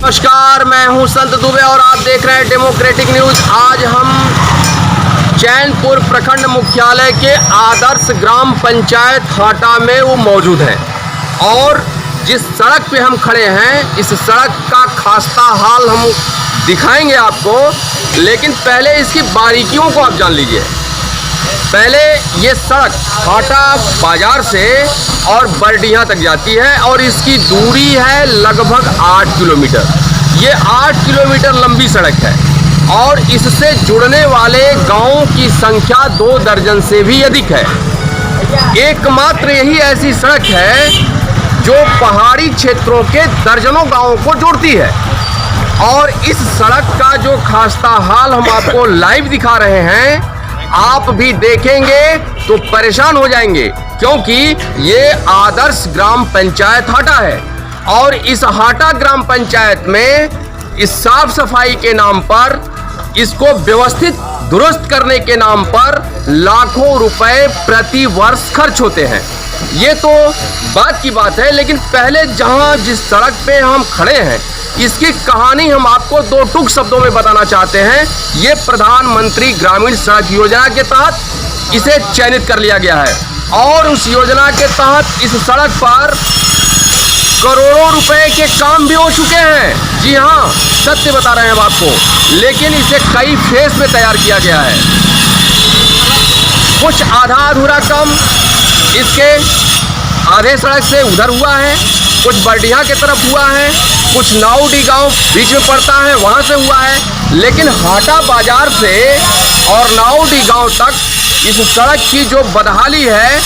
नमस्कार, मैं हूं संत दुबे और आप देख रहे हैं डेमोक्रेटिक न्यूज। आज हम चैनपुर प्रखंड मुख्यालय के आदर्श ग्राम पंचायत हाटा में वो मौजूद है और जिस सड़क पे हम खड़े हैं इस सड़क का खास्ता हाल हम दिखाएंगे आपको, लेकिन पहले इसकी बारीकियों को आप जान लीजिए। पहले ये सड़क हाटा बाजार से और बरडीहा तक जाती है और इसकी दूरी है लगभग 8 किलोमीटर। ये 8 किलोमीटर लंबी सड़क है और इससे जुड़ने वाले गांवों की संख्या 2 दर्जन से भी अधिक है। एकमात्र यही ऐसी सड़क है जो पहाड़ी क्षेत्रों के दर्जनों गांवों को जोड़ती है और इस सड़क का जो खास्ता हाल हम आपको लाइव दिखा रहे हैं, आप भी देखेंगे तो परेशान हो जाएंगे, क्योंकि ये आदर्श ग्राम पंचायत हाटा है और इस हाटा ग्राम पंचायत में इस साफ सफाई के नाम पर, इसको व्यवस्थित दुरुस्त करने के नाम पर लाखों रुपए प्रति वर्ष खर्च होते हैं। ये तो बात की बात है, लेकिन पहले जिस सड़क पे हम खड़े हैं इसकी कहानी हम आपको 2 टूक शब्दों में बताना चाहते हैं। ये प्रधानमंत्री ग्रामीण सड़क योजना के तहत इसे चयनित कर लिया गया है और उस योजना के तहत इस सड़क पर करोड़ों रुपए के काम भी हो चुके हैं। जी हाँ, सत्य बता रहे हैं हम आपको, लेकिन इसे कई फेज में तैयार किया गया है। कुछ आधा अधूरा काम इसके आधे सड़क से उधर हुआ है, कुछ बरडीहा की तरफ हुआ है, कुछ नाउडी गांव बीच में पड़ता है वहां से हुआ है, लेकिन हाटा बाजार से और नाउडी गांव तक इस सड़क की जो बदहाली है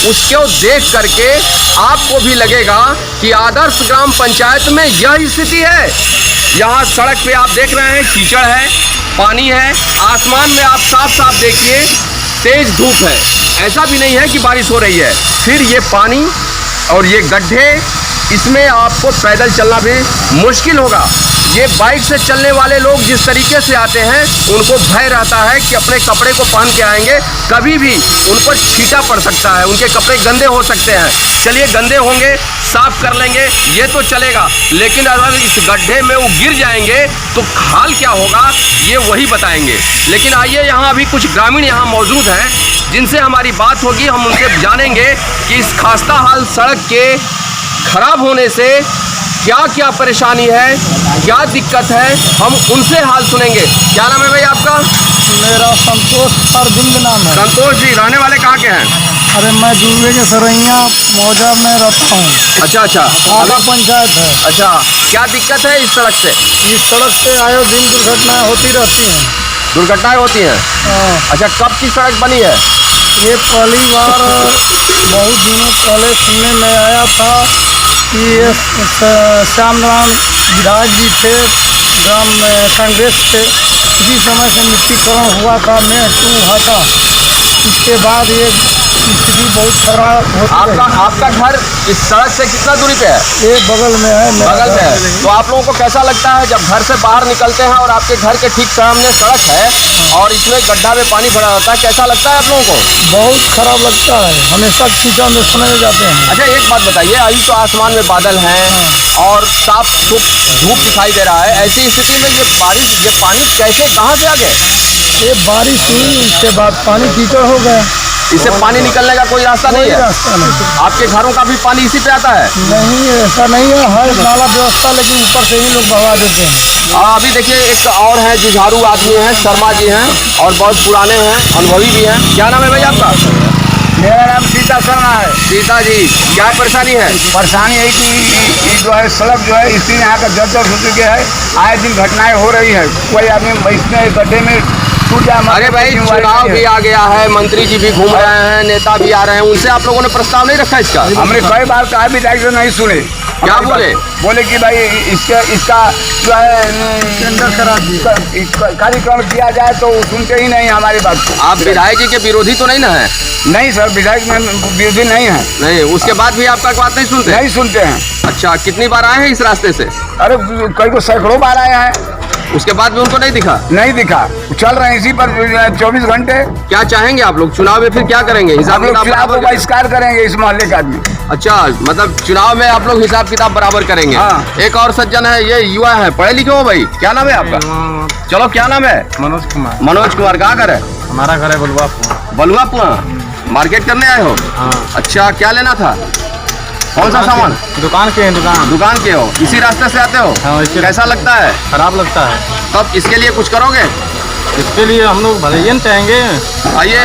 उसको देख करके आपको भी लगेगा कि आदर्श ग्राम पंचायत में यह स्थिति है। यहाँ सड़क पे आप देख रहे हैं कीचड़ है, पानी है, आसमान में आप साफ साफ देखिए तेज धूप है, ऐसा भी नहीं है कि बारिश हो रही है। फिर ये पानी और ये गड्ढे, इसमें आपको पैदल चलना भी मुश्किल होगा। ये बाइक से चलने वाले लोग जिस तरीके से आते हैं उनको भय रहता है कि अपने कपड़े को पहन के आएंगे, कभी भी उन पर छींटा पड़ सकता है, उनके कपड़े गंदे हो सकते हैं। चलिए, गंदे होंगे, साफ कर लेंगे, ये तो चलेगा, लेकिन अगर इस गड्ढे में वो गिर जाएंगे तो हाल क्या होगा ये वही बताएंगे। लेकिन आइए, यहाँ अभी कुछ ग्रामीण यहाँ मौजूद हैं जिनसे हमारी बात होगी, हम उनसे जानेंगे कि इस खास्ता हाल सड़क के खराब होने से क्या क्या परेशानी है, क्या दिक्कत है, हम उनसे हाल सुनेंगे। क्या नाम है भाई आपका? मेरा संतोष अरविंद नाम है। संतोष जी, रहने वाले कहाँ के हैं? अरे मैं जुड़वे के सरैया मौजा में रहता हूँ। अच्छा, आधा पंचायत है। अच्छा, क्या दिक्कत है इस सड़क से? इस सड़क से आए दिन दुर्घटनाएं होती रहती हैं। दुर्घटनाएं होती हैं? अच्छा, कब की सड़क बनी है? ये पहली बार बहुत दिनों पहले सुनने में आया था कि ये श्याम नारायण विधायक जी थे ग्राम कांग्रेस से, उसी समय से मिट्टीकरण हुआ था मैं 2 हाटा। इसके बाद ये स्थिति बहुत खराब होती है। आपका घर इस सड़क से कितना दूरी पे है? ये बगल में है। बगल में है। तो आप लोगों को कैसा लगता है जब घर से बाहर निकलते हैं और आपके घर के ठीक सामने सड़क है और इसमें गड्ढा में पानी भरा होता है, कैसा लगता है आप लोगों को? बहुत खराब लगता है, हमेशा कीचड़ में समय जाते हैं। अच्छा, एक बात बताइए, अभी तो आसमान में बादल हैं और साफ धूप दिखाई दे रहा है, ऐसी स्थिति में ये पानी कैसे, कहाँ से आ गए? ये बारिश हुई, उसके बाद पानी कीचड़ हो गया। इससे पानी निकलने का कोई रास्ता नहीं है? रास्ता नहीं। आपके घरों का भी पानी इसी पे आता है? नहीं, ऐसा नहीं है, हर नाला व्यवस्था, लेकिन ऊपर से ही लोग बहा देते हैं। अभी देखिए, एक और है जुझारू आदमी हैं, शर्मा जी हैं और बहुत पुराने हैं, अनुभवी भी हैं। क्या नाम है भाई आपका? मेरा नाम सीता शर्मा है। सीता जी, क्या परेशानी है? परेशानी है कि जो है सड़क जो है इसलिए यहाँ का जर्जर हो चुके हैं, आए दिन घटनाएं हो रही है। कोई आदमी इसमें गड्ढे में टूट जाए। अरे भाई, चुनाव भी आ गया है, मंत्री जी भी घूम रहे हैं, नेता भी आ रहे हैं, उनसे आप लोगों ने प्रस्ताव नहीं रखा इसका? हमने कई बार कहा, विधायक जो नहीं सुने। क्या बोले? बोले कि भाई इसका जो है टेंडर करा दिए, कार्यक्रम किया जाए, तो सुनते ही नहीं हमारी बात को। आप विधायक जी के विरोधी तो नहीं ना है? नहीं सर, विधायक में विरोधी नहीं है। नहीं, उसके बाद भी आपका बात नहीं सुनते? नहीं सुनते हैं। अच्छा, कितनी बार आए हैं इस रास्ते से? अरे कई को सैकड़ों बार आए हैं। उसके बाद भी उनको नहीं दिखा? नहीं दिखा, चल रहे हैं इसी पर 24 घंटे। क्या चाहेंगे आप लोग चुनाव में, फिर क्या करेंगे? हम हिसाब लोग किताब चुनाव बराबर को बहिष्कार करेंगे इस मोहल्ले का आदमी। अच्छा, मतलब चुनाव में आप लोग हिसाब किताब बराबर करेंगे। हाँ। एक और सज्जन है, ये युवा है, पढ़े लिखे हो भाई? क्या नाम है आपका? चलो, क्या नाम है? मनोज कुमार। मनोज कुमार। कहाँ घर है? हमारा घर है बलुआ। बलुआपुआ। मार्केट करने आए हो? हाँ। अच्छा, क्या लेना था? कौन सा सामान? दुकान के हैं, दुकान के हो? इसी रास्ते से आते हो? हाँ, इसी कैसा लगता है? खराब लगता है। तब इसके लिए कुछ करोगे? इसके लिए हम लोग भले चाहेंगे। आइए,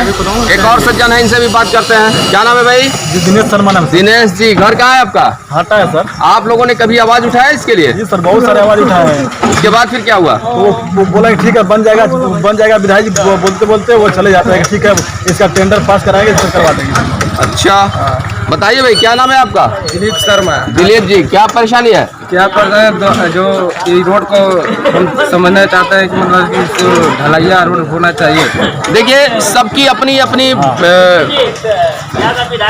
एक और सज्जन है, इनसे भी बात करते हैं। क्या नाम है भाई? दिनेश शर्मा नाम। दिनेश जी, घर कहाँ है आपका? हटा है सर। आप लोगों ने कभी आवाज उठाया इसके लिए? जी सर, बहुत सारे आवाज उठाए हैं। उसके बाद फिर क्या हुआ? वो बोला कि ठीक है बन जाएगा। विधायक जी बोलते बोलते वो चले जाते हैं कि ठीक है इसका टेंडर पास कराएंगे, इसको करवा देंगे। अच्छा, बताइए भाई, क्या नाम है आपका? दिलीप शर्मा। दिलीप जी, क्या परेशानी है? क्या कर रहे हैं, जो ये रोड को हम समझना चाहते हैं कि मतलब कि इसको ढलैया रोड होना चाहिए। देखिए, सबकी अपनी अपनी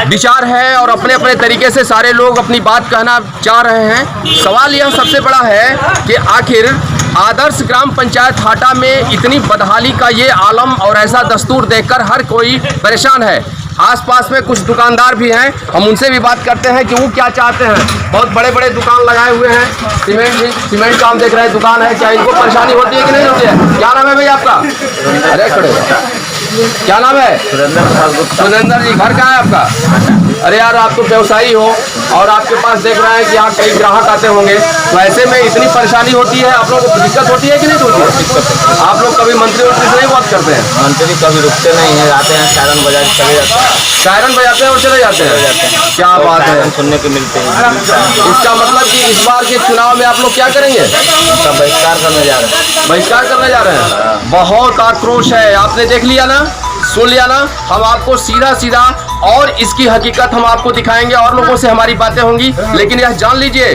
विचार है और अपने अपने तरीके से सारे लोग अपनी बात कहना चाह रहे हैं। सवाल यह सबसे बड़ा है कि आखिर आदर्श ग्राम पंचायत हाटा में इतनी बदहाली का ये आलम और ऐसा दस्तूर देखकर हर कोई परेशान है। आसपास में कुछ दुकानदार भी हैं, हम उनसे भी बात करते हैं कि वो क्या चाहते हैं। बहुत बड़े बड़े दुकान लगाए हुए हैं, सीमेंट का हम देख रहे हैं दुकान है। क्या इनको परेशानी होती है कि नहीं होती है? क्या नाम है भाई आपका? अरे खड़े, क्या नाम है? सुरेंद्र जी। घर कहाँ है आपका? अरे यार, आप तो व्यवसायी हो और आपके पास देख रहे हैं कि यहाँ कई ग्राहक आते होंगे, तो ऐसे में इतनी परेशानी होती है, आप लोगों को दिक्कत होती है कि नहीं होती है? आप लोग कभी मंत्री से नहीं बात करते हैं? मंत्री कभी रुकते नहीं है, आते हैं सायरन बजा के चले जाते हैं। सायरन बजाते हैं और चले जाते हैं। क्या बात है, सुनने को मिलते हैं। इसका मतलब कि इस बार के चुनाव में आप लोग क्या करेंगे? इसका बहिष्कार करने जा रहे हैं। बहिष्कार करने जा रहे हैं। बहुत आक्रोश है, आपने देख लिया ना, सुन लिया ना। हम आपको सीधा सीधा और इसकी हकीकत हम आपको दिखाएंगे और लोगों से हमारी बातें होंगी। लेकिन यह जान लीजिए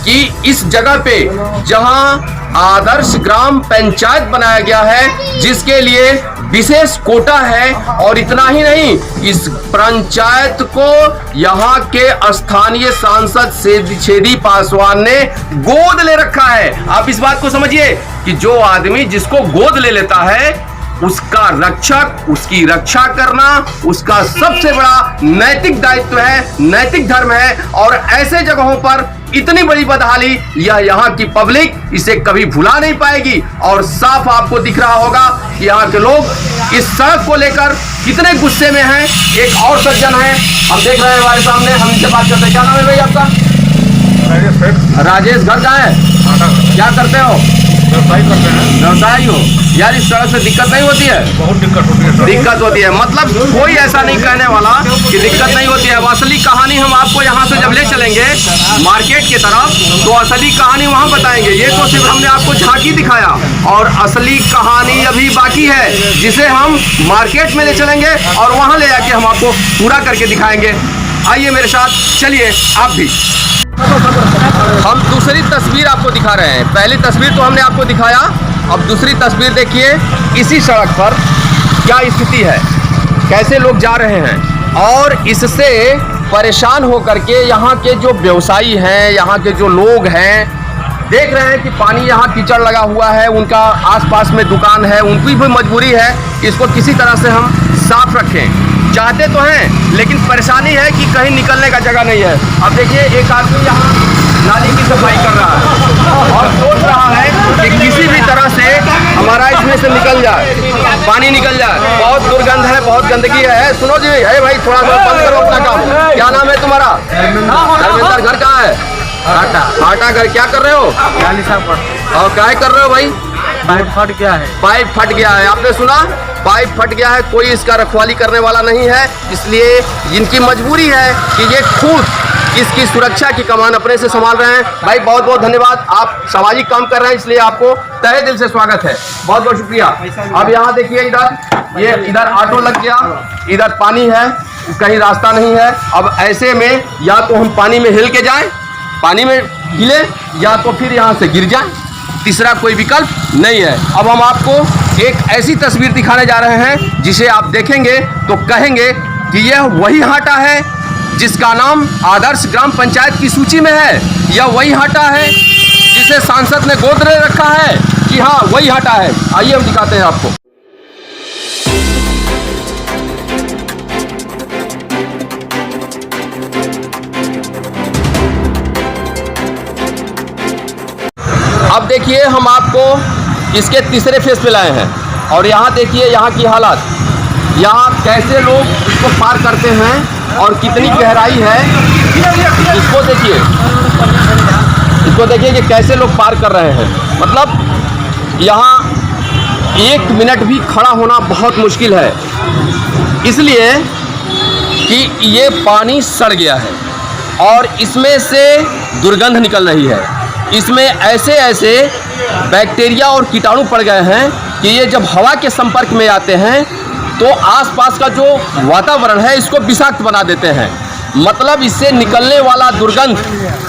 कि इस जगह पे जहां आदर्श ग्राम पंचायत बनाया गया है, जिसके लिए विशेष कोटा है, और इतना ही नहीं, इस पंचायत को यहाँ के स्थानीय सांसद छेदी पासवान ने गोद ले रखा है। आप इस बात को समझिए कि जो आदमी जिसको गोद ले लेता है उसका रक्षक, उसकी रक्षा करना उसका सबसे बड़ा नैतिक दायित्व है, नैतिक धर्म है। और ऐसे जगहों पर इतनी बड़ी बदहाली यह यहाँ की पब्लिक इसे कभी भुला नहीं पाएगी। और साफ आपको दिख रहा होगा कि यहाँ के लोग इस सड़क को लेकर कितने गुस्से में हैं। एक और सज्जन है, हम देख रहे हैं हमारे सामने, हम इनसे बात करते हैं। क्या नाम है भाई आपका? राजेश। घर कहाँ है? क्या करते हो? व्यवसाय करते हैं। व्यवसायी हो? यार, इस सड़क से दिक्कत नहीं होती है? बहुत दिक्कत होती है। दिक्कत होती है, मतलब कोई ऐसा नहीं कहने वाला कि दिक्कत नहीं होती है। असली कहानी हम आपको यहाँ से जब ले चलेंगे मार्केट की तरफ, तो असली कहानी वहाँ बताएंगे। ये तो सिर्फ हमने आपको झांकी दिखाया, और असली कहानी अभी बाकी है, जिसे हम मार्केट में ले चलेंगे और वहाँ ले जाके हम आपको पूरा करके दिखाएंगे। आइए मेरे साथ, चलिए आप भी। हम दूसरी तस्वीर आपको दिखा रहे हैं। पहली तस्वीर तो हमने आपको दिखाया, अब दूसरी तस्वीर देखिए। इसी सड़क पर क्या स्थिति है, कैसे लोग जा रहे हैं, और इससे परेशान होकर के यहाँ के जो व्यवसायी हैं, यहाँ के जो लोग हैं, देख रहे हैं कि पानी यहाँ कीचड़ लगा हुआ है, उनका आसपास में दुकान है, उनकी भी मजबूरी है इसको किसी तरह से हम साफ रखें। चाहते तो हैं, लेकिन परेशानी है कि कहीं निकलने का जगह नहीं है। अब देखिए, एक आदमी यहाँ नाली की सफाई कर रहा है और सोच रहा है कि किसी भी तरह से हमारा इसमें से निकल जाए, पानी निकल जाए। बहुत दुर्गंध है, बहुत गंदगी है। सुनो जी, अरे भाई थोड़ा सा बंद करो अपना काम। क्या नाम है तुम्हारा? धर्मेंद्र। घर कहाँ है? हाटा। घर क्या कर रहे हो? और क्या कर रहे हो भाई? पाइप फट गया है। पाइप फट गया है, आपने सुना? पाइप फट गया है, कोई इसका रखवाली करने वाला नहीं है, इसलिए इनकी मजबूरी है कि ये खुद इसकी सुरक्षा की कमान अपने से संभाल रहे हैं। भाई बहुत बहुत धन्यवाद, आप सामाजिक काम कर रहे हैं, इसलिए आपको तहे दिल से स्वागत है। बहुत बहुत शुक्रिया। अब यहाँ देखिए, इधर ऑटो लग गया, इधर पानी है, कहीं रास्ता नहीं है। अब ऐसे में या तो हम पानी में हिल के जाएं, पानी में हिले, या तो फिर यहाँ से गिर जाएं, तीसरा कोई विकल्प नहीं है। अब हम आपको एक ऐसी तस्वीर दिखाने जा रहे हैं जिसे आप देखेंगे तो कहेंगे कि यह वही हाटा है जिसका नाम आदर्श ग्राम पंचायत की सूची में है। यह वही हाटा है जिसे सांसद ने गोद ले रखा है। जी हाँ, वही हाटा है। आइए हम दिखाते हैं आपको। अब देखिए, हम आपको इसके तीसरे फेज पे लाए हैं और यहाँ देखिए यहाँ की हालत, यहाँ कैसे लोग इसको पार करते हैं और कितनी गहराई है। इसको देखिए कि कैसे लोग पार कर रहे हैं। मतलब यहाँ 1 मिनट भी खड़ा होना बहुत मुश्किल है, इसलिए कि ये पानी सड़ गया है और इसमें से दुर्गंध निकल रही है। इसमें ऐसे ऐसे बैक्टीरिया और कीटाणु पड़ गए हैं कि ये जब हवा के संपर्क में आते हैं तो आसपास का जो वातावरण है इसको विषाक्त बना देते हैं। मतलब इससे निकलने वाला दुर्गंध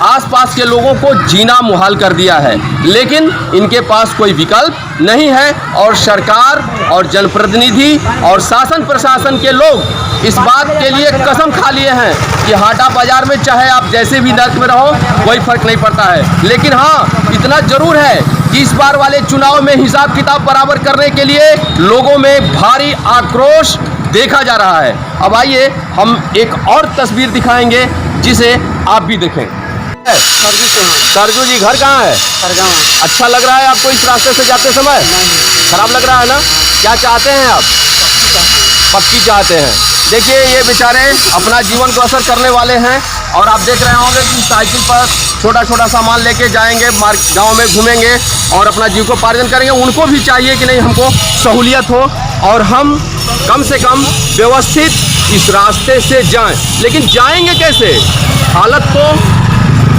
आसपास के लोगों को जीना मुहाल कर दिया है, लेकिन इनके पास कोई विकल्प नहीं है और सरकार और जनप्रतिनिधि और शासन प्रशासन के लोग इस बात के लिए कसम खा लिए हैं कि हाटा बाजार में चाहे आप जैसे भी दर्द में रहो कोई फर्क नहीं पड़ता है। लेकिन हाँ, इतना जरूर है कि इस बार वाले चुनाव में हिसाब किताब बराबर करने के लिए लोगों में भारी आक्रोश देखा जा रहा है। अब आइए हम एक और तस्वीर दिखाएंगे जिसे आप भी देखें। सरजू जी, घर कहाँ है? अच्छा लग रहा है आपको इस रास्ते से जाते समय? खराब लग रहा है ना? क्या चाहते हैं आप? पक्की चाहते हैं। देखिए, ये बेचारे अपना जीवन को असर करने वाले हैं और आप देख रहे होंगे कि साइकिल पर छोटा छोटा सामान लेके जाएंगे, गांव में घूमेंगे और अपना जीविकोपार्जन करेंगे। उनको भी चाहिए कि नहीं, हमको सहूलियत हो और हम कम से कम व्यवस्थित इस रास्ते से जाएं। लेकिन जाएंगे कैसे? हालत तो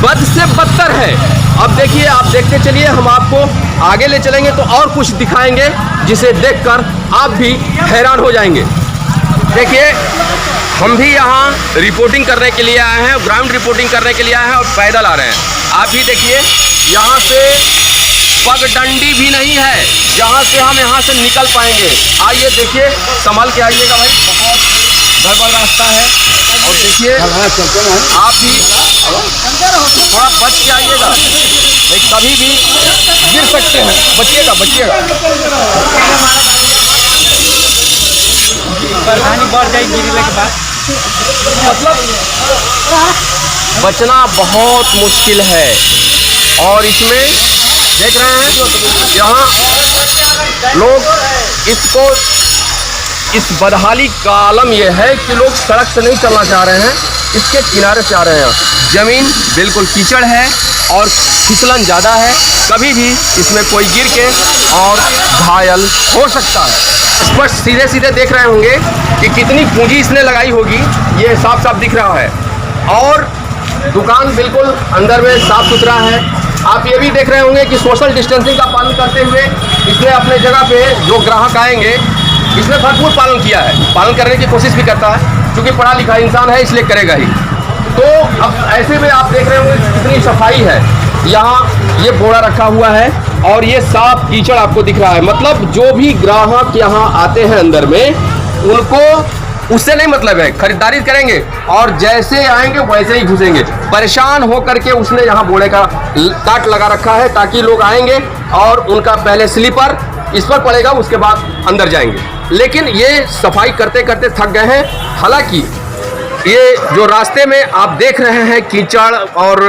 बद से बदतर है। अब देखिए, आप देखते चलिए, हम आपको आगे ले चलेंगे तो और कुछ दिखाएंगे जिसे देखकर आप भी हैरान हो जाएंगे। देखिए, हम भी यहाँ रिपोर्टिंग करने के लिए आए हैं, ग्राउंड रिपोर्टिंग करने के लिए आए हैं और पैदल आ रहे हैं। आप भी देखिए, यहाँ से पगडंडी भी नहीं है जहाँ से हम यहाँ से निकल पाएंगे। आइए देखिए, संभल के आइएगा भाई, बहुत गड़बड़ रास्ता है। और देखिए, आप भी थोड़ा बच के आइएगा, कभी भी गिर सकते हैं। बचिएगा बचिएगा। परेशानी बढ़ जाएगी गिरने के बाद। मतलब बचना बहुत मुश्किल है और इसमें देख रहे हैं यहाँ लोग इसको, इस बदहाली का आलम यह है कि लोग सड़क से नहीं चलना चाह रहे हैं, इसके किनारे से आ रहे हैं। ज़मीन बिल्कुल कीचड़ है और फिसलन ज़्यादा है, कभी भी इसमें कोई गिर के और घायल हो सकता है। स्पष्ट सीधे सीधे देख रहे होंगे कि कितनी पूंजी इसने लगाई होगी, ये साफ साफ दिख रहा है। और दुकान बिल्कुल अंदर में साफ सुथरा है। आप ये भी देख रहे होंगे कि सोशल डिस्टेंसिंग का पालन करते हुए इसने अपने जगह पे जो ग्राहक आएंगे इसने भरपूर पालन किया है, पालन करने की कोशिश भी करता है, क्योंकि पढ़ा लिखा इंसान है इसलिए करेगा ही। तो अब ऐसे में आप देख रहे होंगे कितनी सफाई है। यहाँ ये बोरा रखा हुआ है और ये साफ कीचड़ आपको दिख रहा है। मतलब जो भी ग्राहक यहाँ आते हैं अंदर में, उनको उससे नहीं मतलब है, खरीदारी करेंगे और जैसे आएंगे वैसे ही घुसेंगे। परेशान होकर के उसने यहाँ बोरे का काट लगा रखा है ताकि लोग आएंगे और उनका पहले स्लीपर इस पर पड़ेगा, उसके बाद अंदर जाएंगे। लेकिन ये सफाई करते करते थक गए हैं। हालांकि ये जो रास्ते में आप देख रहे हैं कीचड़ और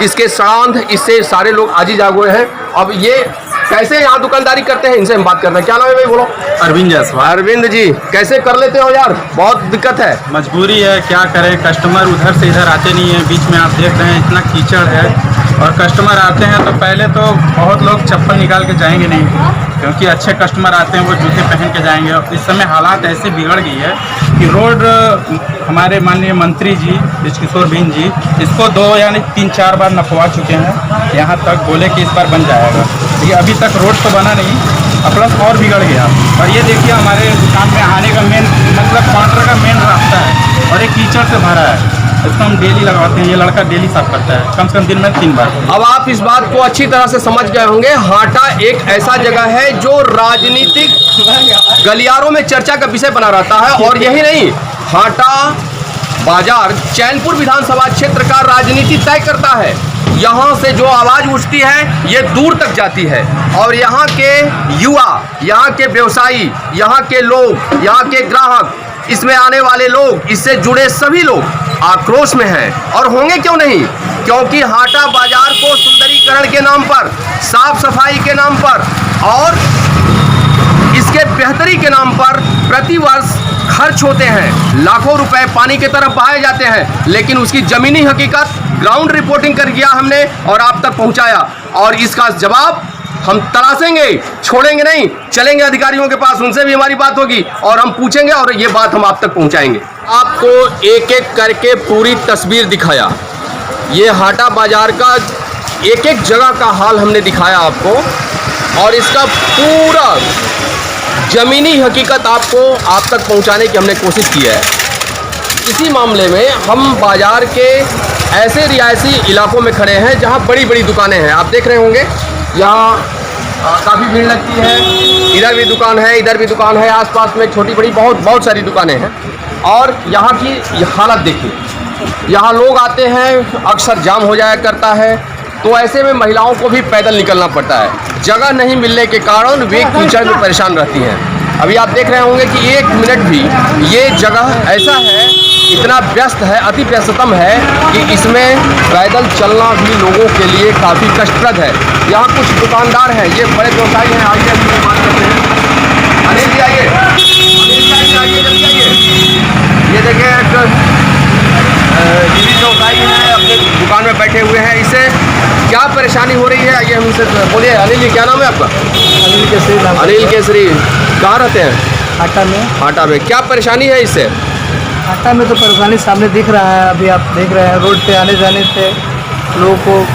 इसके सांध, इससे सारे लोग आजी जाग हुए हैं। अब ये कैसे यहाँ दुकानदारी करते हैं, इनसे हम बात करते हैं। क्या नाम है भाई, बोलो? अरविंद जायसवाल। अरविंद जी, कैसे कर लेते हो यार? बहुत दिक्कत है। मजबूरी है, क्या करें, कस्टमर उधर से इधर आते नहीं है। बीच में आप देख रहे हैं इतना कीचड़ है और कस्टमर आते हैं तो पहले तो बहुत लोग चप्पल निकाल के जाएंगे नहीं, क्योंकि अच्छे कस्टमर आते हैं वो जूते पहन के जाएंगे। और इस समय हालात ऐसे बिगड़ गई है कि रोड हमारे माननीय मंत्री जी बृजकिशोर बिंद जी इसको 2 यानी 3-4 बार नपवा चुके हैं। यहाँ तक बोले कि इस बार बन जाएगा, लेकिन अभी तक रोड तो बना नहीं और प्लस और बिगड़ गया। और ये देखिए, हमारे दुकान में आने का मेन मतलब क्वार्टर का मेन रास्ता है और एक कीचड़ से भरा है। इसको हम डेली लगाते हैं, ये लड़का डेली साफ करता है, कम से कम दिन में 3 बार। अब आप इस बात को अच्छी तरह से समझ गए होंगे, हाटा एक ऐसा जगह है जो राजनीतिक गलियारों में चर्चा का विषय बना रहता है। और यही नहीं, हाटा बाजार चैनपुर विधानसभा क्षेत्र का राजनीति तय करता है। यहाँ से जो आवाज़ उठती है ये दूर तक जाती है और यहाँ के युवा, यहाँ के व्यवसायी, यहाँ के लोग, यहाँ के ग्राहक, इसमें आने वाले लोग, इससे जुड़े सभी लोग आक्रोश में हैं। और होंगे क्यों नहीं, क्योंकि हाटा बाजार को सुंदरीकरण के नाम पर, साफ सफाई के नाम पर और इसके बेहतरी के नाम पर प्रतिवर्ष खर्च होते हैं, लाखों रुपए पानी की तरफ बहाए जाते हैं, लेकिन उसकी ज़मीनी हकीकत ग्राउंड रिपोर्टिंग कर किया हमने और आप तक पहुंचाया और इसका जवाब हम तलाशेंगे, छोड़ेंगे नहीं, चलेंगे अधिकारियों के पास, उनसे भी हमारी बात होगी और हम पूछेंगे और ये बात हम आप तक पहुंचाएंगे। आपको एक एक करके पूरी तस्वीर दिखाया, ये हाटा बाजार का एक एक जगह का हाल हमने दिखाया आपको और इसका पूरा ज़मीनी हकीकत आपको आप तक पहुंचाने की हमने कोशिश की है। इसी मामले में हम बाज़ार के ऐसे रिहायशी इलाकों में खड़े हैं जहां बड़ी बड़ी दुकानें हैं। आप देख रहे होंगे यहाँ काफ़ी भीड़ लगती है, इधर भी दुकान है, इधर भी दुकान है, आसपास में छोटी बड़ी बहुत सारी दुकानें हैं और यहाँ की हालत देखिए, यहाँ लोग आते हैं, अक्सर जाम हो जाया करता है, तो ऐसे में महिलाओं को भी पैदल निकलना पड़ता है। जगह नहीं मिलने के कारण वे कीचड़ में परेशान रहती हैं। अभी आप देख रहे होंगे कि एक मिनट भी ये जगह ऐसा है, इतना व्यस्त है, अति व्यस्ततम है कि इसमें पैदल चलना भी लोगों के लिए काफ़ी कष्टप्रद है। यहाँ कुछ दुकानदार हैं, ये बड़े व्यवसायी हैं, आइए हम बात करते हैं। अनिल जी आइए, आइए जल्दी आइए। ये देखिए जीवी व्यवसायी हैं, अपने दुकान में बैठे हुए हैं, इससे क्या परेशानी हो रही है आइए हम उनसे बोलिए। अनिल जी, क्या नाम है आपका? अनिल केसरी नाम। अनिल केसरी, कहाँ रहते हैं? हाटा में। हाटा में क्या परेशानी है इससे? हाटा में तो परेशानी सामने दिख रहा है, अभी आप देख रहे हैं रोड पे आने जाने से लोगों को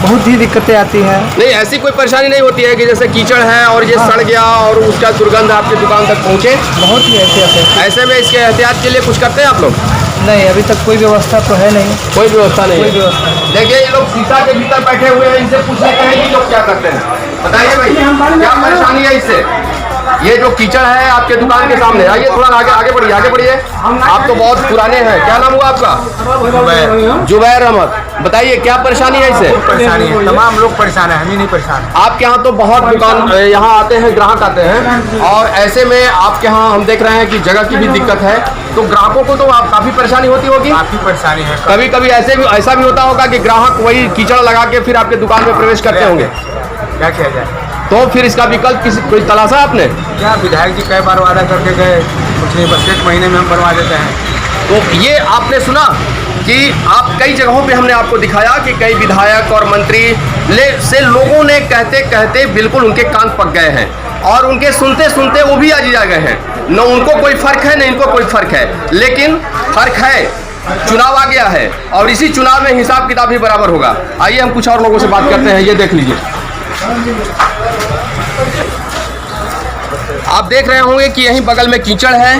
बहुत ही दिक्कतें आती हैं। नहीं, ऐसी कोई परेशानी नहीं होती है कि जैसे कीचड़ है और ये सड़ गया और उसका दुर्गंध आपकी दुकान तक पहुँचे? बहुत ही ऐसे ऐसे में इसके एहतियात के लिए कुछ करते हैं आप लोग? नहीं, अभी तक कोई व्यवस्था तो है नहीं। कोई व्यवस्था नहीं कोई है। व्यवस्था नहीं। देखिए ये लोग शीशा के भीतर बैठे हुए हैं, इनसे पूछने के हैं कि लोग क्या करते हैं, बताइए भाई क्या परेशानी है इससे? ये जो कीचड़ है आपके दुकान के सामने, आइए थोड़ा आगे बढ़िए, आगे बढ़िए। आप तो बहुत पुराने हैं, क्या नाम हुआ आपका? जुबैर अहमद, बताइए क्या परेशानी है इससे? परेशानी है, तमाम लोग परेशान है, हम ही नहीं परेशान। आपके यहाँ तो बहुत दुकान यहाँ आते हैं, ग्राहक आते हैं और ऐसे में आपके यहाँ हम देख रहे हैं कि जगह की भी दिक्कत है, तो ग्राहकों को तो आप काफ़ी परेशानी होती होगी? काफी परेशानी है। कभी कभी ऐसा भी होता होगा कि ग्राहक वही कीचड़ लगा के फिर आपके दुकान में प्रवेश करते होंगे, क्या किया जाए? तो फिर इसका विकल्प कोई तलाशा आपने? क्या विधायक जी कई बार वादा करके गए, कुछ नहीं, बस 1 महीने में हम बनवा देते हैं। तो ये आपने सुना कि आप कई जगहों पे हमने आपको दिखाया कि कई विधायक और मंत्री से लोगों ने कहते कहते बिल्कुल उनके कान पक गए हैं और उनके सुनते सुनते वो भी आज जा गए हैं। न उनको कोई फ़र्क है न इनको कोई फ़र्क है, लेकिन फ़र्क है, चुनाव आ गया है और इसी चुनाव में हिसाब किताब भी बराबर होगा। आइए हम कुछ और लोगों से बात करते हैं, ये देख लीजिए। आप देख रहे होंगे कि यहीं बगल में कीचड़ है,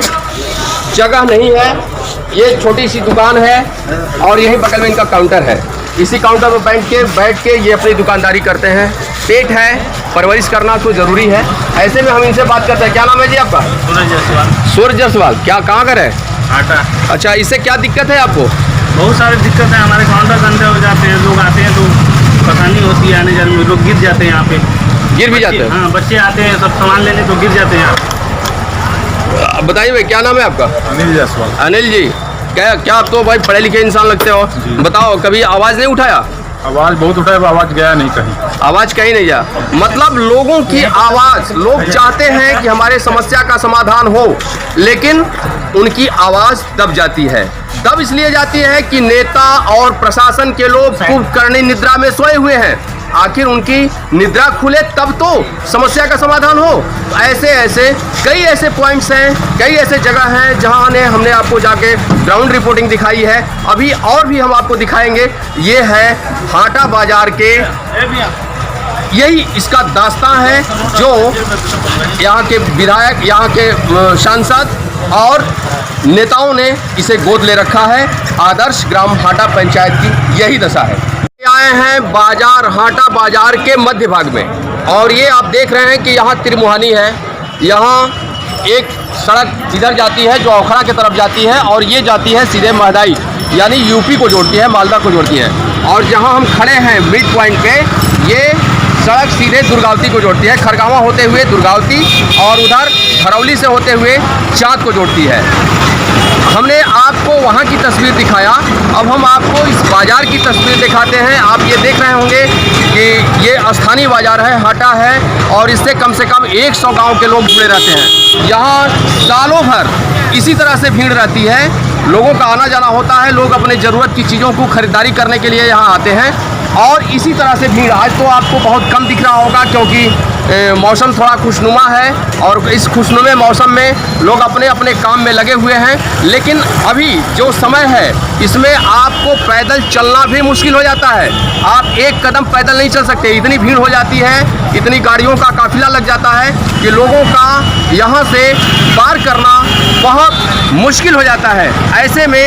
जगह नहीं है, ये छोटी सी दुकान है और यहीं बगल में इनका काउंटर है। इसी काउंटर पर बैठ के ये अपनी दुकानदारी करते हैं। पेट है, परवरिश करना तो ज़रूरी है। ऐसे में हम इनसे बात करते हैं। क्या नाम है जी आपका? सूरज जायसवाल। सूरज जायसवाल, क्या कहाँ का है? हाटा। अच्छा, इससे क्या दिक्कत है आपको? बहुत सारी दिक्कत है, हमारे काउंटर गंदे हो जाते हैं, लोग आते हैं तो परेशानी होती है आने जाने में, लोग गिर जाते हैं यहाँ पे। गिर भी जाते हैं? हाँ, बच्चे आते हैं सब सामान लेने तो गिर जाते हैं। बताइए भाई, क्या नाम है आपका? अनिल जायसवाल। अनिल जी, क्या आप तो भाई पढ़े लिखे इंसान लगते हो, बताओ कभी आवाज़ नहीं उठाया? आवाज़ बहुत उठाए, आवाज़ गया नहीं कहीं। आवाज़ कहीं नहीं जा, मतलब लोगों की आवाज़, लोग चाहते हैं कि हमारे समस्या का समाधान हो, लेकिन उनकी आवाज़ दब जाती है। दब इसलिए जाती है कि नेता और प्रशासन के लोग कुंभकर्णी निद्रा में सोए हुए हैं। आखिर उनकी निद्रा खुले तब तो समस्या का समाधान हो। ऐसे कई ऐसे पॉइंट्स हैं, कई ऐसे जगह हैं जहां हमने आपको जाके ग्राउंड रिपोर्टिंग दिखाई है। अभी और भी हम आपको दिखाएंगे। ये है हाटा बाजार के, यही इसका दास्तां है जो यहाँ के विधायक, यहाँ के सांसद और नेताओं ने इसे गोद ले रखा है। आदर्श ग्राम हाटा पंचायत की यही दशा है। आए हैं बाजार, हाटा बाजार के मध्य भाग में और ये आप देख रहे हैं कि यहाँ त्रिमुहानी है। यहाँ एक सड़क इधर जाती है जो औखड़ा की तरफ जाती है और ये जाती है सीधे महदाई, यानी यूपी को जोड़ती है, मालदा को जोड़ती है। और जहां हम खड़े हैं मिड पॉइंट पे, ये सड़क सीधे दुर्गावती को जोड़ती है, खरगावा होते हुए दुर्गावती, और उधर धरौली से होते हुए चाँद को जोड़ती है। हमने आपको वहाँ की तस्वीर दिखाया, अब हम आपको इस बाज़ार की तस्वीर दिखाते हैं। आप ये देख रहे होंगे कि ये स्थानीय बाज़ार है, हाटा है, और इससे कम से कम 100 गांव के लोग जुड़े रहते हैं। यहाँ सालों भर इसी तरह से भीड़ रहती है, लोगों का आना जाना होता है, लोग अपने ज़रूरत की चीज़ों को खरीदारी करने के लिए यहाँ आते हैं, और इसी तरह से भीड़ आज तो आपको बहुत कम दिख रहा होगा क्योंकि मौसम थोड़ा खुशनुमा है, और इस खुशनुमे मौसम में लोग अपने अपने काम में लगे हुए हैं। लेकिन अभी जो समय है इसमें आपको पैदल चलना भी मुश्किल हो जाता है, आप एक कदम पैदल नहीं चल सकते, इतनी भीड़ हो जाती है, इतनी गाड़ियों का काफिला लग जाता है कि लोगों का यहाँ से पार करना बहुत मुश्किल हो जाता है। ऐसे में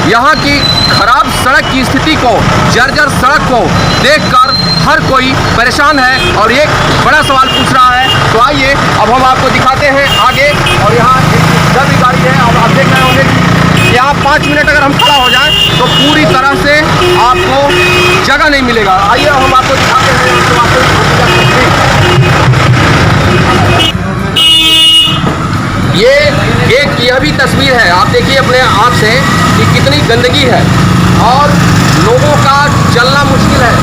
यहाँ की खराब सड़क की स्थिति को, जर्जर सड़क को देखकर हर कोई परेशान है और एक बड़ा सवाल पूछ रहा है। तो आइए अब हम आपको दिखाते हैं आगे, और यहाँ एक भी गाड़ी है, अब आप देख रहे होंगे कि यहाँ 5 मिनट अगर हम खड़ा हो जाएं तो पूरी तरह से आपको जगह नहीं मिलेगा। आइए हम आपको दिखाते हैं। यह भी तस्वीर है, आप देखिए अपने आँख से कि कितनी गंदगी है और लोगों का चलना मुश्किल है।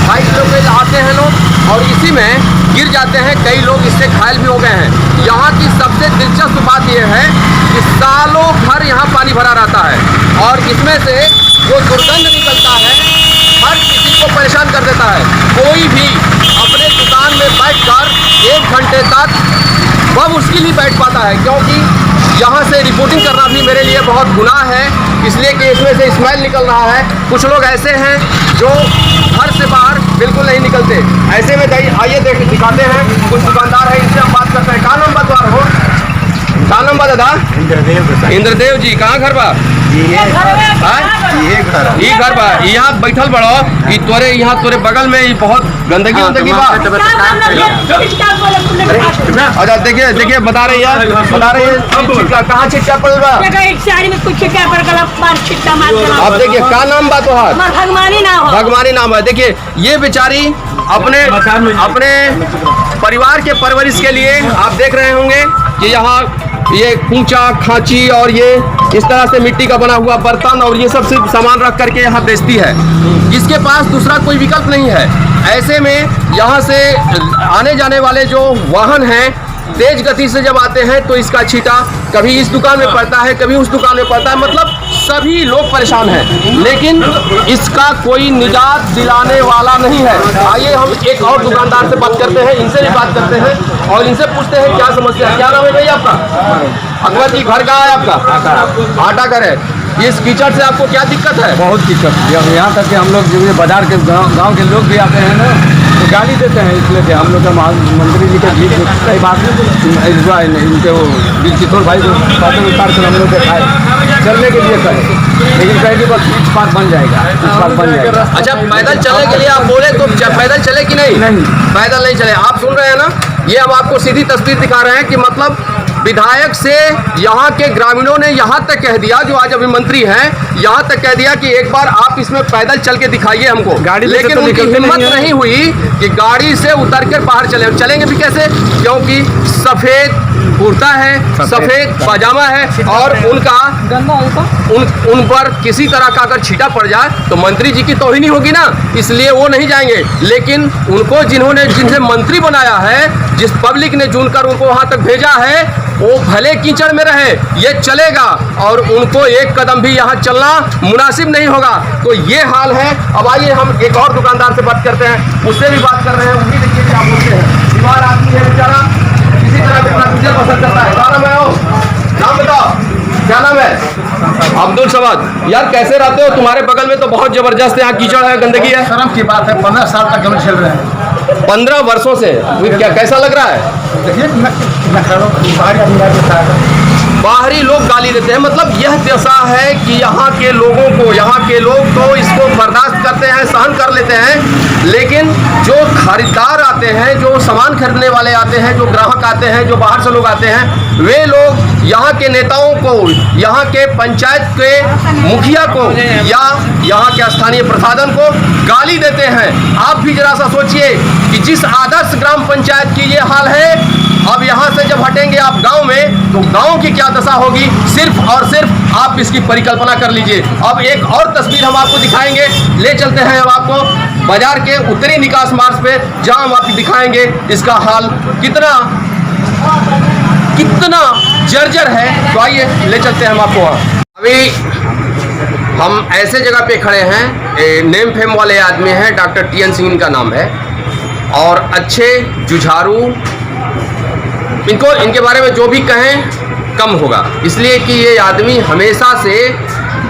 22 लोग आते हैं लोग और इसी में गिर जाते हैं, कई लोग इससे घायल भी हो गए हैं। यहाँ की सबसे दिलचस्प बात यह है कि सालों भर यहाँ पानी भरा रहता है और इसमें से जो दुर्गंध निकलता है हर किसी को परेशान कर देता है। कोई भी अपने दुकान में बैठकर 1 घंटे तक बमुश्किल ही बैठ पाता है, क्योंकि यहाँ से रिपोर्टिंग करना भी मेरे लिए बहुत गुनाह है, इसलिए कि इसमें से स्मेल निकल रहा है। कुछ लोग ऐसे हैं जो घर से बाहर बिल्कुल नहीं निकलते। ऐसे में आइए दिखाते हैं, कुछ दुकानदार हैं, इनसे हम बात करते हैं। कहाँ नंबर द्वार हो? कहाँ नंबर दादा? इंद्रदेव जी, कहाँ घर बा? ये घर बा, यहाँ बैठल बड़ो, तोरे यहाँ तोरे बगल में ही बहुत गंदगी बा। अच्छा देखिए बता रही है कहाँ छिटका पड़ बा? अब देखिए क्या नाम बा तोहार? भगवानी नाम है। देखिए ये बेचारी अपने परिवार के परवरिश के लिए आप देख रहे होंगे कि यहाँ ये कूचा खांची और ये इस तरह से मिट्टी का बना हुआ बर्तन और ये सब सिर्फ सामान रख करके यहाँ बेचती है। इसके पास दूसरा कोई विकल्प नहीं है। ऐसे में यहाँ से आने जाने वाले जो वाहन हैं तेज गति से जब आते हैं तो इसका छींटा कभी इस दुकान में पड़ता है, कभी उस दुकान में पड़ता है, मतलब सभी लोग परेशान हैं, लेकिन इसका कोई निजात दिलाने वाला नहीं है। आइए हम एक और दुकानदार से बात करते हैं, इनसे भी बात करते हैं और इनसे पूछते हैं क्या समस्या है। क्या नाम है भैया आपका? अकबर जी, घर कहाँ है आपका? आटा घर है। इस कीचड़ से आपको क्या दिक्कत है? बहुत दिक्कत। यहाँ तक कि हम लोग जो बाजार के गांव के लोग भी आते हैं ना तो गाली देते हैं, इसलिए कि हम लोग का मंत्री जी के बीच कई बात इनके वो किशोर भाई जो उतार कर हम लोग दिखाए चलने के लिए कहे, लेकिन कहे कि बस इस पार बन जाएगा। अच्छा, पैदल चलने के लिए आप बोले तो पैदल चले कि नहीं? पैदल नहीं चले। आप सुन रहे हैं ना, ये हम आपको सीधी तस्वीर दिखा रहे हैं कि मतलब विधायक से यहाँ के ग्रामीणों ने यहाँ तक कह दिया, जो आज अभी मंत्री हैं, यहाँ तक कह दिया कि एक बार आप इसमें पैदल चल के दिखाइए हमको। लेकिन तो उनकी हिम्मत नहीं हुई कि गाड़ी से उतर कर बाहर चलेंगे भी कैसे, क्योंकि सफ़ेद कुर्ता है, सफ़ेद पाजामा है और उन पर किसी तरह का अगर छींटा पड़ जाए तो मंत्री जी की तौहीनी होगी ना, इसलिए वो नहीं जाएंगे। लेकिन उनको जिनसे मंत्री बनाया है, जिस पब्लिक ने चुनकर उनको वहाँ तक भेजा है, वो भले कीचड़ में रहे, ये चलेगा और उनको एक कदम भी यहाँ चलना मुनासिब नहीं होगा। तो ये हाल है। अब आइए हम एक और दुकानदार से बात करते हैं, उससे भी बात कर रहे हैं, उन्हीं देखिए क्या बोलते हैं। बीमार आदमी है बेचारा, किसी तरह अपना गुजर बसर करता है। क्या नाम है वो? नाम बताओ, क्या नाम है? अब्दुल समद। यार कैसे रहते हो? तुम्हारे बगल में तो बहुत जबरदस्त यहाँ कीचड़ है, गंदगी है। शर्म की बात है, 15 साल तक हम चल रहे हैं। 15 वर्षों से क्या कैसा लग रहा है? बाहरी लोग गाली देते हैं, मतलब यह दशा है कि यहाँ के लोगों को, यहाँ के लोग तो इसको बर्दाश्त करते हैं, ग्रहण कर लेते हैं, लेकिन जो खरीदार आते हैं, जो सामान खरीदने वाले आते हैं, जो ग्राहक आते हैं, जो बाहर से लोग आते हैं, वे लोग यहाँ के नेताओं को, यहाँ के पंचायत के मुखिया को या यहाँ के स्थानीय प्रशासन को गाली देते हैं। आप भी जरा सा सोचिए कि जिस आदर्श ग्राम पंचायत की ये हाल है, अब यहाँ से जब हटेंगे आप गांव में, तो गांव की क्या दशा होगी, सिर्फ और सिर्फ आप इसकी परिकल्पना कर लीजिए। अब एक और तस्वीर हम आपको दिखाएंगे, ले चलते हैं अब आपको बाजार के उत्तरी निकास मार्ग पे, जहां हम आपको दिखाएंगे इसका हाल कितना जर्जर है। तो आइए ले चलते हैं हम आपको वहाँ। अभी हम ऐसे जगह पे खड़े हैं, नेम फेम वाले आदमी हैं, डॉक्टर TN सिंह इनका नाम है, और अच्छे जुझारू, इनके बारे में जो भी कहें कम होगा, इसलिए कि ये आदमी हमेशा से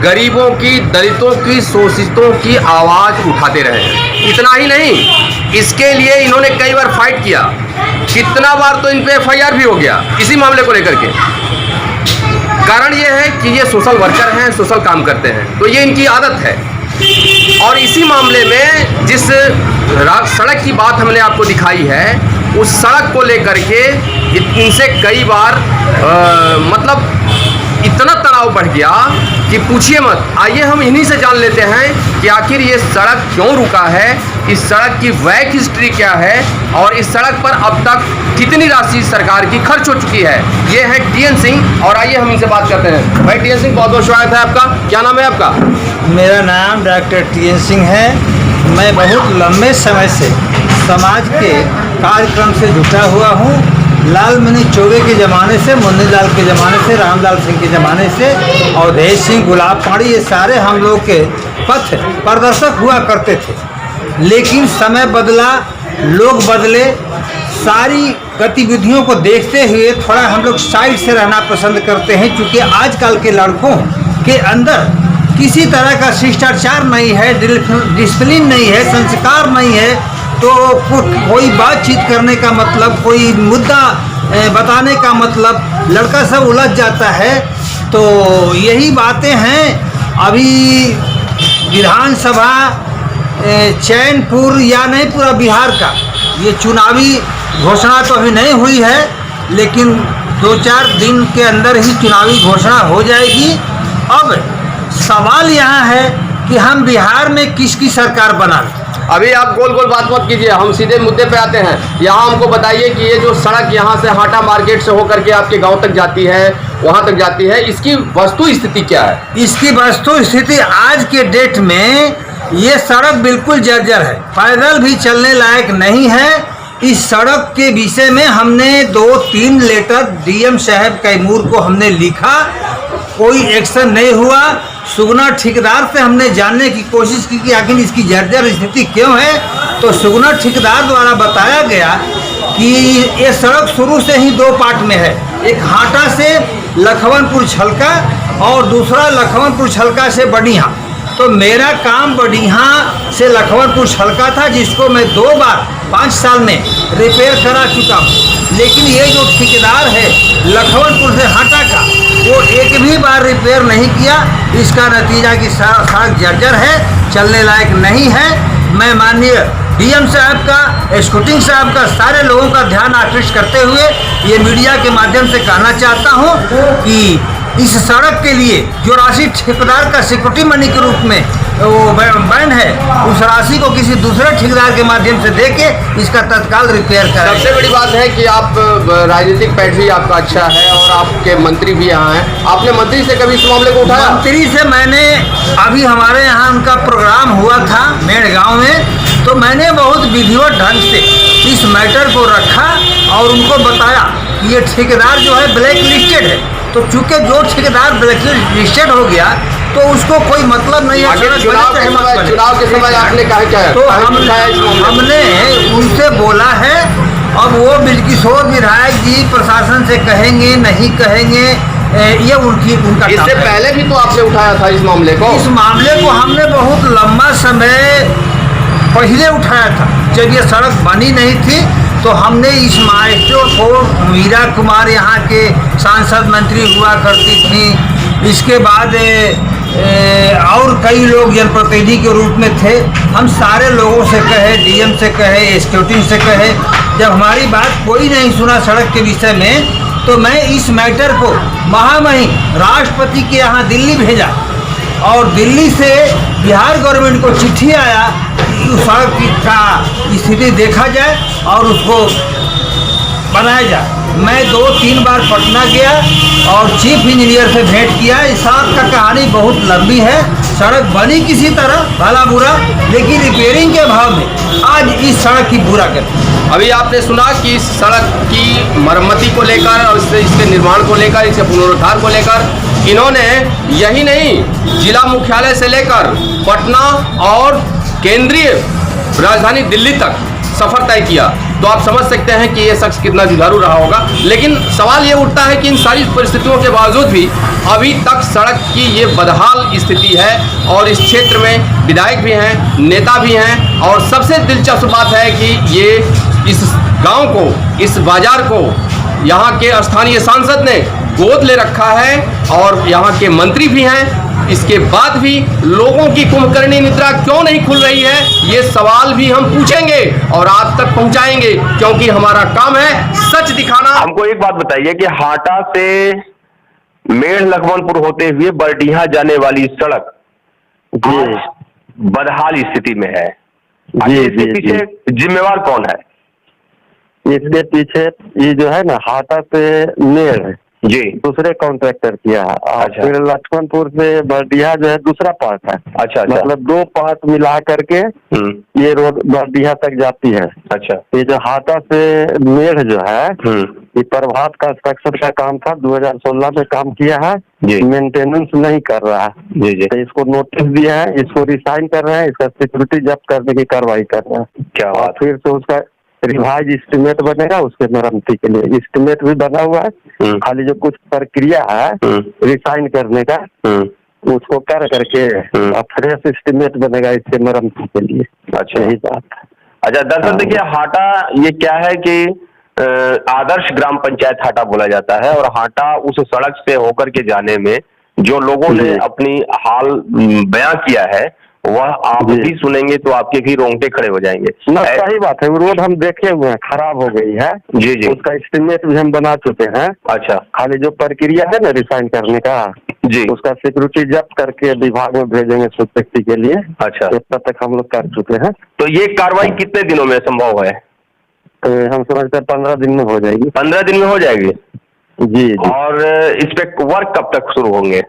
गरीबों की, दलितों की, शोषितों की आवाज़ उठाते रहे हैं। इतना ही नहीं, इसके लिए इन्होंने कई बार फाइट किया, कितना बार तो इन पे FIR भी हो गया इसी मामले को लेकर के। कारण ये है कि ये सोशल वर्कर हैं, सोशल काम करते हैं, तो ये इनकी आदत है। और इसी मामले में जिस सड़क की बात हमने आपको दिखाई है, उस सड़क को लेकर के इनसे कई बार मतलब इतना तनाव बढ़ गया कि पूछिए मत। आइए हम इन्हीं से जान लेते हैं कि आखिर ये सड़क क्यों रुका है, इस सड़क की बैक हिस्ट्री क्या है, और इस सड़क पर अब तक कितनी राशि सरकार की खर्च हो चुकी है। ये है TN सिंह, और आइए हम इनसे बात करते हैं। भाई TN सिंह, बहुत बहुत स्वागत है आपका। क्या नाम है आपका? मेरा नाम डॉक्टर TN सिंह है। मैं बहुत लंबे समय से समाज के कार्यक्रम से जुटा हुआ हूँ। लाल मनी चौबे के ज़माने से, मुन्नी लाल के ज़माने से, रामलाल सिंह के ज़माने से, और देश सिंह, गुलाब पाड़ी, ये सारे हम लोग के पथ प्रदर्शक हुआ करते थे। लेकिन समय बदला, लोग बदले, सारी गतिविधियों को देखते हुए थोड़ा हम लोग साइड से रहना पसंद करते हैं, क्योंकि आजकल के लड़कों के अंदर किसी तरह का शिष्टाचार नहीं है, डिसिप्लिन नहीं है, संस्कार नहीं है। तो कोई बातचीत करने का मतलब, कोई मुद्दा बताने का मतलब, लड़का सब उलझ जाता है। तो यही बातें हैं। अभी विधानसभा चैनपुर या नहीं पूरा बिहार का ये चुनावी घोषणा तो अभी नहीं हुई है, लेकिन 2-4 दिन के अंदर ही चुनावी घोषणा हो जाएगी। अब सवाल यहाँ है कि हम बिहार में किसकी सरकार बनाएं। अभी आप गोल गोल बात मत कीजिए, हम सीधे मुद्दे पे आते हैं। यहाँ हमको बताइए कि ये जो सड़क यहाँ से हाटा मार्केट से होकर के आपके गांव तक जाती है, वहाँ तक जाती है, इसकी वस्तु स्थिति क्या है? इसकी वस्तु स्थिति आज के डेट में ये सड़क बिल्कुल जर्जर है, पैदल भी चलने लायक नहीं है। इस सड़क के विषय में हमने 2-3 लेटर DM साहब कैमूर को हमने लिखा, कोई एक्शन नहीं हुआ। सुगना ठेकेदार से हमने जानने की कोशिश की कि आखिर इसकी जर्जर स्थिति क्यों है, तो सुगना ठेकेदार द्वारा बताया गया कि ये सड़क शुरू से ही 2 पार्ट में है, एक हाटा से लखनपुर छलका और दूसरा लखनपुर छलका से बढ़िया। तो मेरा काम बढ़िया से लखनपुर छलका था, जिसको मैं 2 बार 5 साल में रिपेयर करा चुका हूँ। लेकिन ये जो ठेकेदार है लखनपुर से हाटा का, वो एक भी बार रिपेयर नहीं किया। इसका नतीजा कि सड़क जर्जर है, चलने लायक नहीं है। मैं माननीय DM साहब का, स्कूटिंग साहब का, सारे लोगों का ध्यान आकृष्ट करते हुए ये मीडिया के माध्यम से कहना चाहता हूँ कि इस सड़क के लिए जो राशि ठेकेदार का सिक्योरिटी मनी के रूप में वो बैन है, उस राशि को किसी दूसरे ठेकेदार के माध्यम से देके इसका तत्काल रिपेयर करें। सबसे बड़ी बात है कि आप राजनीतिक पैठ आपका अच्छा है और आपके मंत्री भी यहाँ हैं। आपने मंत्री से कभी इस मामले को उठाया? मंत्री से मैंने, अभी हमारे यहाँ उनका प्रोग्राम हुआ था मेड़ गाँव में, तो मैंने बहुत विधिवत ढंग से इस मैटर को रखा और उनको बताया कि ये ठेकेदार जो है ब्लैक लिस्टेड है। तो चूंकि जो ठेकेदार ब्लैक लिस्टेड हो गया तो उसको कोई मतलब नहीं है। चुनाव के समय आपने कहा क्या है? तो हमने उनसे बोला है, अब वो बिल्किशोर विधायक जी प्रशासन से कहेंगे नहीं कहेंगे, ये उनका इससे पहले भी तो आपने उठाया था इस मामले को। इस मामले को हमने बहुत लंबा समय पहले उठाया था, जब ये सड़क बनी नहीं थी। तो हमने इस माइस्ट्रो को, मीरा कुमार यहाँ के सांसद मंत्री हुआ करती थी, इसके बाद और कई लोग जनप्रतिनिधि के रूप में थे। हम सारे लोगों से कहे, डीएम से कहे, एसक्यूटिव से कहे, जब हमारी बात कोई नहीं सुना सड़क के विषय में, तो मैं इस मैटर को महामहिम राष्ट्रपति के यहाँ दिल्ली भेजा और दिल्ली से बिहार गवर्नमेंट को चिट्ठी आया कि उस सड़क की का स्थिति देखा जाए और उसको बनाया जाए। मैं 2-3 बार पटना गया और चीफ इंजीनियर से भेंट किया। इस सड़क का कहानी बहुत लंबी है। सड़क बनी किसी तरह भला बुरा, लेकिन रिपेयरिंग के अभाव में आज इस सड़क की बुरा गति। अभी आपने सुना कि इस सड़क की मरम्मती को लेकर और इसके निर्माण को लेकर, इसके पुनरुद्धार को लेकर इन्होंने यही नहीं जिला मुख्यालय से लेकर पटना और केंद्रीय राजधानी दिल्ली तक सफर तय किया। तो आप समझ सकते हैं कि ये शख्स कितना जुझारू रहा होगा। लेकिन सवाल ये उठता है कि इन सारी परिस्थितियों के बावजूद भी अभी तक सड़क की ये बदहाल स्थिति है और इस क्षेत्र में विधायक भी हैं, नेता भी हैं और सबसे दिलचस्प बात है कि ये इस गांव को, इस बाजार को यहाँ के स्थानीय सांसद ने गोद ले रखा है और यहाँ के मंत्री भी हैं। इसके बाद भी लोगों की कुंभकर्णी निद्रा क्यों नहीं खुल रही है, ये सवाल भी हम पूछेंगे और आप तक पहुंचाएंगे, क्योंकि हमारा काम है सच दिखाना। हमको एक बात बताइए कि हाटा से मेढ़ लखमनपुर होते हुए बरडीहा जाने वाली सड़क आज बदहाल स्थिति में है। इसके पीछे जिम्मेवार कौन है? इसके पीछे ये जो है ना, हाटा से मेढ़ जी दूसरे कॉन्ट्रैक्टर किया है और अच्छा। फिर लक्ष्मणपुर से बरडीहा जो है दूसरा पार्ट है। अच्छा। मतलब 2 पार्ट मिला करके ये रोड बरडीहा तक जाती है। अच्छा। ये जो हाटा से मेढ़ जो है, ये प्रभात कंस्ट्रक्शन का काम था, 2016 में काम किया है, मेंटेनेंस नहीं कर रहा है। जी। तो इसको नोटिस दिया है, इसको रिसाइन कर रहे हैं, इसका सिक्योरिटी जब्त करने की कार्रवाई कर रहे हैं। क्या और फिर से उसका रिवाइज एस्टिमेट बनेगा उसके मरम्मती के लिए। एस्टिमेट भी बना हुआ है, खाली जो कुछ प्रक्रिया है रिसाइन करने का उसको कर करके और फ्रेश एस्टिमेट बनेगा इसके मरम्मती के लिए। अच्छा, यही बात। अच्छा दरअसल देखिए, हाटा ये क्या है कि आदर्श ग्राम पंचायत हाटा बोला जाता है और हाटा उस सड़क से होकर के जाने में जो लोगों ने अपनी हाल बयां किया है वह आप भी सुनेंगे तो आपके भी रोंगटे खड़े हो जाएंगे। ना सही बात है, वो रोड हम देखे हुए हैं, खराब हो गई है। जी। उसका एस्टिमेट भी हम बना चुके हैं। अच्छा। खाली जो प्रक्रिया है ना रिसाइन करने का, जी, उसका सिक्योरिटी जब्त करके विभाग में भेजेंगे स्वीकृति के लिए। अच्छा। तब तक हम लोग कर चुके हैं। तो ये कार्रवाई कितने दिनों में संभव है? तो हम समझते हैं 15 दिन में हो जाएगी। 15 दिन में हो जाएगी। जी। और इस पे वर्क कब तक शुरू होंगे?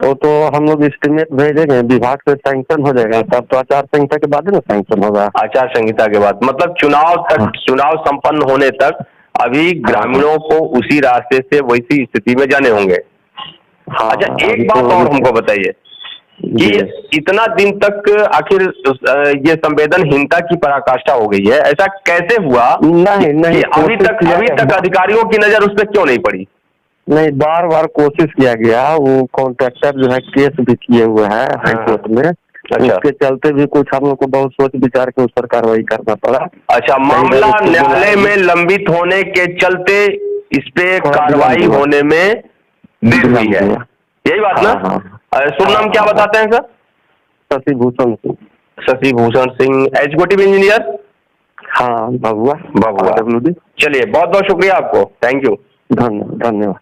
तो हम लोग एस्टिमेट भेजेंगे, विभाग से सैंक्शन हो जाएगा, तब तो आचार संहिता के बाद ना सैंक्शन होगा। आचार संहिता के बाद मतलब चुनाव तक, चुनाव संपन्न होने तक अभी ग्रामीणों को उसी रास्ते से वैसी स्थिति में जाने होंगे। अच्छा, एक बात और हमको बताइए कि इतना दिन तक आखिर ये संवेदनहीनता की पराकाष्ठा हो गई है, ऐसा कैसे हुआ? नहीं, अभी तक अधिकारियों की नजर उस पर क्यों नहीं पड़ी? नहीं, बार बार कोशिश किया गया। वो कॉन्ट्रैक्टर जो है केस भी किए हुए हैं हाईकोर्ट में। अच्छा। उसके चलते भी कुछ हम लोग को बहुत सोच विचार के उस पर कार्रवाई करना पड़ा। अच्छा, मामला न्यायालय में लंबित होने के चलते इस पे कार्रवाई होने में देर हुई है, यही बात ना? शुभ नाम क्या बताते हैं sir? Shashi Bhushan Singh. Shashi Bhushan Singh, executive engineer. हाँ, भगुआ। चलिए, बहुत बहुत शुक्रिया आपको, थैंक यू। धन्यवाद।